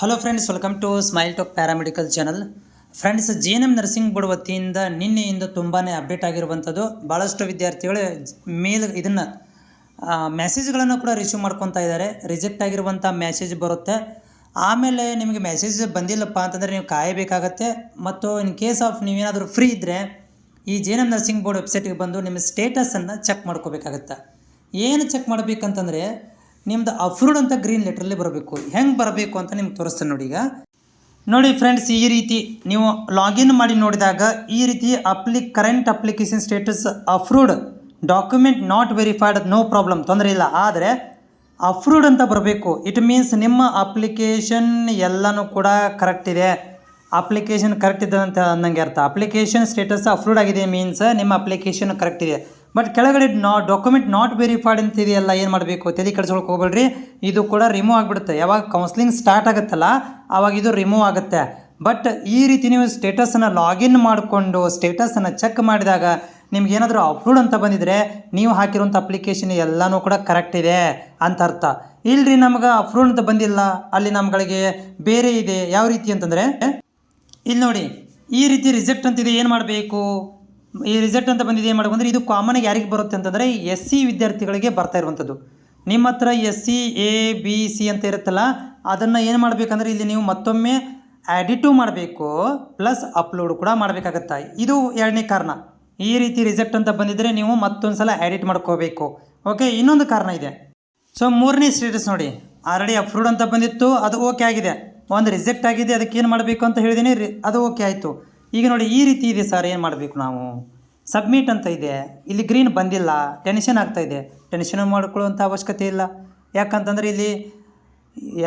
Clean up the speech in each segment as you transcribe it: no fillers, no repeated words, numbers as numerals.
Hello friends, welcome to smile talk paramedical channel. Friends, JNM nursing board ವತಿಯಿಂದ ನಿನ್ನೆಯಿಂದ ತುಂಬಾ update ಆಗಿರುವಂಥದ್ದು. ಭಾಳಷ್ಟು ವಿದ್ಯಾರ್ಥಿಗಳು ಇದನ್ನು ಮೆಸೇಜ್ಗಳನ್ನು ಕೂಡ ರಿಸೀವ್ ಮಾಡ್ಕೊತಾ ಇದ್ದಾರೆ. ರಿಜೆಕ್ಟ್ ಆಗಿರುವಂಥ ಮೆಸೇಜ್ ಬರುತ್ತೆ. ಆಮೇಲೆ ನಿಮಗೆ ಮೆಸೇಜ್ ಬಂದಿಲ್ಲಪ್ಪ ಅಂತಂದರೆ ನೀವು ಕಾಯಬೇಕಾಗತ್ತೆ. ಮತ್ತು ಇನ್ ಕೇಸ್ ಆಫ್ ನೀವೇನಾದರೂ ಫ್ರೀ ಇದ್ದರೆ ಈ JNM ನರ್ಸಿಂಗ್ ಬೋರ್ಡ್ ವೆಬ್ಸೈಟ್ಗೆ ಬಂದು ನಿಮ್ಮ ಸ್ಟೇಟಸನ್ನು ಚೆಕ್ ಮಾಡ್ಕೋಬೇಕಾಗತ್ತೆ. ಏನು ಚೆಕ್ ಮಾಡಬೇಕಂತಂದರೆ ನಿಮ್ಮದು ಅಪ್ರೂವ್ಡ್ ಅಂತ ಗ್ರೀನ್ ಲೆಟ್ರಲ್ಲಿ ಬರಬೇಕು. ಹೆಂಗೆ ಬರಬೇಕು ಅಂತ ನಿಮ್ಗೆ ತೋರಿಸ್ತೇನೆ ನೋಡಿ. ಈಗ ನೋಡಿ ಫ್ರೆಂಡ್ಸ್, ಈ ರೀತಿ ನೀವು ಲಾಗಿನ್ ಮಾಡಿ ನೋಡಿದಾಗ ಈ ರೀತಿ current application status approved, document not verified, no problem, ತೊಂದರೆ ಇಲ್ಲ. ಆದರೆ ಅಪ್ರೂವ್ಡ್ ಅಂತ ಬರಬೇಕು. ಇಟ್ ಮೀನ್ಸ್ ನಿಮ್ಮ ಅಪ್ಲಿಕೇಶನ್ ಎಲ್ಲನೂ ಕೂಡ ಕರೆಕ್ಟ್ ಇದೆ, ಅಪ್ಲಿಕೇಶನ್ ಕರೆಕ್ಟ್ ಇದೆ ಅಂತ ಅನ್ನಂಗೆ ಅರ್ಥ. ಅಪ್ಲಿಕೇಶನ್ ಸ್ಟೇಟಸ್ ಅಪ್ರೂವ್ಡ್ ಆಗಿದೆ ಮೀನ್ಸ್ ನಿಮ್ಮ ಅಪ್ಲಿಕೇಶನ್ ಕರೆಕ್ಟ್ ಇದೆ. ಬಟ್ ಕೆಳಗಡೆ ಡಾಕ್ಯುಮೆಂಟ್ ನಾಟ್ ವೆರಿಫೈಡ್ ಅಂತ ಇದೆಯಲ್ಲ, ಏನು ಮಾಡಬೇಕು, ತಲೆ ಕೆಡಿಸ್ಕೊಳಕ್ಕೆ ಹೋಗ್ಬೇಡ್ರಿ. ಇದು ಕೂಡ ರಿಮೂವ್ ಆಗಿಬಿಡುತ್ತೆ. ಯಾವಾಗ ಕೌನ್ಸ್ಲಿಂಗ್ ಸ್ಟಾರ್ಟ್ ಆಗುತ್ತಲ್ಲ ಆವಾಗ ಇದು ರಿಮೂವ್ ಆಗುತ್ತೆ. ಬಟ್ ಈ ರೀತಿ ನೀವು ಸ್ಟೇಟಸನ್ನು ಲಾಗಿನ್ ಮಾಡಿಕೊಂಡು ಸ್ಟೇಟಸನ್ನು ಚೆಕ್ ಮಾಡಿದಾಗ ನಿಮ್ಗೆ ಏನಾದರೂ ಅಪ್ರೂವ್ಡ್ ಅಂತ ಬಂದಿದ್ರೆ ನೀವು ಹಾಕಿರುವಂಥ ಅಪ್ಲಿಕೇಶನ್ ಎಲ್ಲನೂ ಕೂಡ ಕರೆಕ್ಟ್ ಇದೆ ಅಂತ ಅರ್ಥ. ಇಲ್ರಿ ನಮ್ಗೆ ಅಪ್ರೂವ್ಡ್ ಅಂತ ಬಂದಿಲ್ಲ, ಅಲ್ಲಿ ನಮ್ಗಳಿಗೆ ಬೇರೆ ಇದೆ. ಯಾವ ರೀತಿ ಅಂತಂದರೆ ಇಲ್ಲಿ ನೋಡಿ, ಈ ರೀತಿ ರಿಜೆಕ್ಟ್ ಅಂತಿದೆ. ಏನು ಮಾಡಬೇಕು, ಈ ರಿಜೆಕ್ಟ್ ಅಂತ ಬಂದಿದೆ, ಏನು ಮಾಡಬೇಕು ಅಂದರೆ ಇದು ಕಾಮನಾಗಿ ಯಾರಿಗೆ ಬರುತ್ತೆ ಅಂತಂದರೆ SC ವಿದ್ಯಾರ್ಥಿಗಳಿಗೆ ಬರ್ತಾ ಇರುವಂಥದ್ದು. ನಿಮ್ಮ ಹತ್ರ SC A B C ಅಂತ ಇರುತ್ತಲ್ಲ, ಅದನ್ನು ಏನು ಮಾಡಬೇಕಂದ್ರೆ ಇಲ್ಲಿ ನೀವು ಮತ್ತೊಮ್ಮೆ ಎಡಿಟು ಮಾಡಬೇಕು, ಪ್ಲಸ್ ಅಪ್ಲೋಡ್ ಕೂಡ ಮಾಡಬೇಕಾಗತ್ತೆ. ಇದು ಎರಡನೇ ಕಾರಣ. ಈ ರೀತಿ ರಿಜೆಕ್ಟ್ ಅಂತ ಬಂದಿದ್ದರೆ ನೀವು ಮತ್ತೊಂದು ಸಲ ಎಡಿಟ್ ಮಾಡ್ಕೋಬೇಕು. ಓಕೆ, ಇನ್ನೊಂದು ಕಾರಣ ಇದೆ. ಸೊ ಮೂರನೇ ಸ್ಟೇಟಸ್ ನೋಡಿ, ಆಲ್ರೆಡಿ ಅಪ್ರೂವ್ಡ್ ಅಂತ ಬಂದಿತ್ತು, ಅದು ಓಕೆ ಆಗಿದೆ. ಒಂದು ರಿಜೆಕ್ಟ್ ಆಗಿದೆ, ಅದಕ್ಕೆ ಏನು ಮಾಡಬೇಕು ಅಂತ ಹೇಳಿದ್ದೀನಿ, ಅದು ಓಕೆ ಆಯಿತು. ಈಗ ನೋಡಿ ಈ ರೀತಿ ಇದೆ ಸರ್, ಏನು ಮಾಡಬೇಕು ನಾವು, ಸಬ್ಮಿಟ್ ಅಂತ ಇದೆ, ಇಲ್ಲಿ ಗ್ರೀನ್ ಬಂದಿಲ್ಲ, ಟೆನ್ಷನ್ ಆಗ್ತಾಯಿದೆ. ಟೆನ್ಷನ್ ಮಾಡ್ಕೊಳ್ಳುವಂಥ ಅವಶ್ಯಕತೆ ಇಲ್ಲ. ಯಾಕಂತಂದರೆ ಇಲ್ಲಿ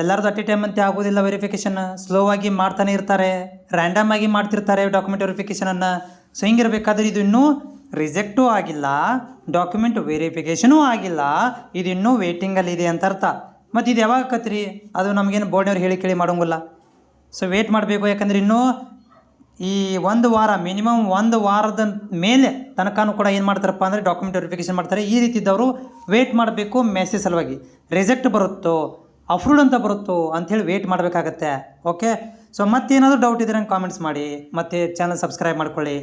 ಎಲ್ಲರದ್ದು ಅಟ್ ಎ ಟೈಮ್ ಅಂತ ಆಗೋದಿಲ್ಲ. ವೆರಿಫಿಕೇಷನ್ ಸ್ಲೋ ಆಗಿ ಮಾಡ್ತಾನೆ ಇರ್ತಾರೆ, ರ್ಯಾಂಡಮ್ ಆಗಿ ಮಾಡ್ತಿರ್ತಾರೆ ಡಾಕ್ಯುಮೆಂಟ್ ವೆರಿಫಿಕೇಷನನ್ನು. ಸೊ ಹಿಂಗಿರಬೇಕಾದ್ರೆ ಇದು ಇನ್ನೂ ರಿಜೆಕ್ಟೂ ಆಗಿಲ್ಲ, ಡಾಕ್ಯುಮೆಂಟ್ ವೆರಿಫಿಕೇಷನೂ ಆಗಿಲ್ಲ, ಇದು ಇನ್ನೂ ವೇಟಿಂಗಲ್ಲಿದೆ ಅಂತ ಅರ್ಥ. ಮತ್ತು ಇದು ಯಾವಾಗ ಆಕತ್ರಿ, ಅದು ನಮಗೇನು ಬೋರ್ಡ್ನವ್ರು ಹೇಳಿ ಕೇಳಿ ಮಾಡೋಂಗಿಲ್ಲ. ಸೊ ವೇಟ್ ಮಾಡಬೇಕು. ಯಾಕಂದರೆ ಇನ್ನೂ ಈ ಒಂದು ವಾರ, ಮಿನಿಮಮ್ ಒಂದು ವಾರದ ಮೇಲೆ ತನಕನೂ ಕೂಡ ಏನು ಮಾಡ್ತಾರಪ್ಪ ಅಂದರೆ ಡಾಕ್ಯುಮೆಂಟ್ ವೆರಿಫಿಕೇಷನ್ ಮಾಡ್ತಾರೆ. ಈ ರೀತಿ ಇದ್ದವರು ವೇಟ್ ಮಾಡಬೇಕು. ಮೆಸೇಜ್ ಸಲುವಾಗಿ ರಿಜೆಕ್ಟ್ ಬರುತ್ತೋ ಅಪ್ರೂವ್ಡ್ ಅಂತ ಬರುತ್ತೋ ಅಂಥೇಳಿ ವೇಟ್ ಮಾಡಬೇಕಾಗತ್ತೆ. ಓಕೆ, ಸೊ ಮತ್ತೇನಾದರೂ ಡೌಟ್ ಇದ್ದರೆ ನಂಗೆ ಕಾಮೆಂಟ್ಸ್ ಮಾಡಿ, ಮತ್ತು ಚಾನಲ್ ಸಬ್ಸ್ಕ್ರೈಬ್ ಮಾಡ್ಕೊಳ್ಳಿ.